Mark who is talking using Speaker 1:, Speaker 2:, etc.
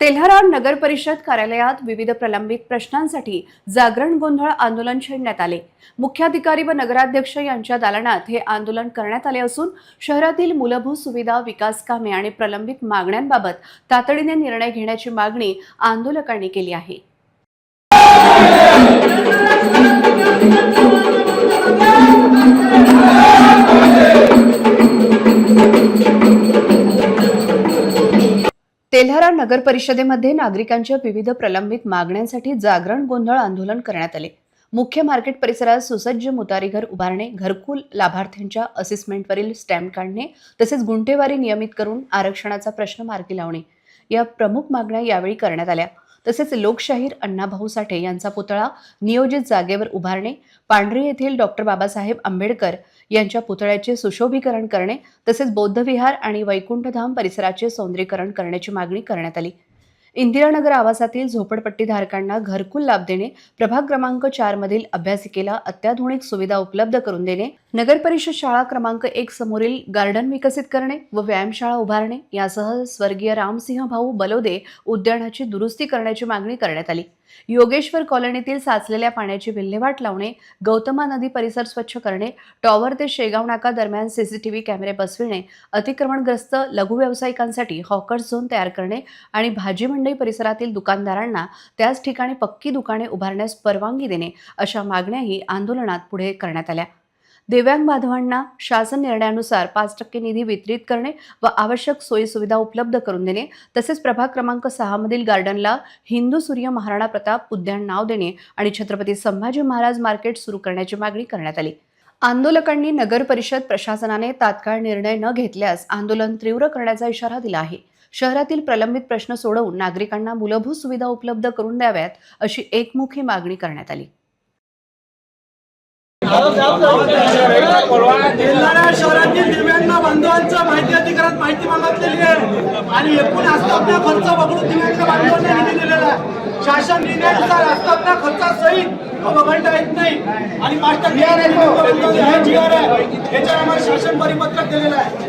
Speaker 1: तेल्हारा नगर परिषद कार्यालयात विविध प्रलंबित प्रश्नांसाठी जागरण गोंधळ आंदोलन छेडण्यात आले। मुख्याधिकारी व नगराध्यक्ष यांच्या दालनात हे आंदोलन करण्यात आले असून शहरातील मूलभूत सुविधा, विकास कामे आणि प्रलंबित मागण्यांबाबत तातडीने निर्णय घेण्याची मागणी आंदोलकांनी केली आहे। तेल्हारा नगर परिषदेमध्ये नागरिकांच्या विविध प्रलंबित मागण्यांसाठी जागरण गोंधळ आंदोलन करण्यात आले। मुख्य मार्केट परिसरात सुसज्ज मुतारीघर उभारणे, घरकुल लाभार्थ्यांच्या असेसमेंटवरील स्टॅम्प काढणे तसेच गुंठेवारी नियमित करून आरक्षणाचा प्रश्न मार्गी लावणे या प्रमुख मागण्या यावेळी करण्यात आल्या। तसेच लोकशाहीर अण्णाभाऊ साठे यांचा पुतळा नियोजित जागेवर उभारणे, पांढरी येथील डॉक्टर बाबासाहेब आंबेडकर यांच्या पुतळ्याचे सुशोभीकरण करणे तसेच बौद्ध विहार आणि वैकुंठधाम परिसराचे सौंदर्यीकरण करण्याची मागणी करण्यात आली। इंदिरानगर आवासातील झोपडपट्टीधारकांना घरकुल लाभ देणे, प्रभाग क्रमांक 4 मधील अभ्यासिकेला अत्याधुनिक सुविधा उपलब्ध करून देणे, नगर परिषद शाळा क्रमांक 1 समोरील गार्डन विकसित करणे व व्यायामशाळा उभारणे यासह स्वर्गीय रामसिंह भाऊ बलोदे उद्यानाची दुरुस्ती करण्याची मागणी करण्यात आली। योगेश्वर कॉलनीतील साचलेल्या पाण्याची विल्हेवाट लावणे, गौतमा नदी परिसर स्वच्छ करणे, टॉवर ते शेगाव नाका दरम्यान सीसीटीव्ही कॅमेरे बसविणे, अतिक्रमणग्रस्त लघु व्यावसायिकांसाठी हॉकर्स झोन तयार करणे आणि भाजी मंडई परिसरातील दुकानदारांना त्याच ठिकाणी पक्की दुकाने उभारण्यास परवानगी देणे अशा मागण्याही आंदोलनात पुढे करण्यात आल्या। दिव्यांग बांधवांना शासन निर्णयानुसार 5% निधी वितरित करणे व आवश्यक सोयी सुविधा उपलब्ध करून देणे तसेच प्रभाग क्रमांक 6 मधील गार्डनला हिंदू सूर्य महाराणा प्रताप उद्यान नाव देणे आणि छत्रपती संभाजी महाराज मार्केट सुरू करण्याची मागणी करण्यात आली। आंदोलकांनी नगर परिषद प्रशासनाने तात्काळ निर्णय न घेतल्यास आंदोलन तीव्र करण्याचा इशारा दिला आहे। शहरातील प्रलंबित प्रश्न सोडवून नागरिकांना मूलभूत सुविधा उपलब्ध करून द्याव्यात अशी एकमुखी मागणी करण्यात आली।
Speaker 2: तेल्हारा शहरातील दिव्यांग बांधवांच्या माहिती अधिकारात माहिती मागितलेली आहे आणि एकूण आस्थापना खर्च वगळून दिव्यांग बांधवांना निधी दिलेला आहे। शासन निर्णयानुसार आस्थापना खर्चासहित वगळता येत नाही आणि 5% याच्यावर आम्हाला शासन परिपत्रक दिलेलं आहे।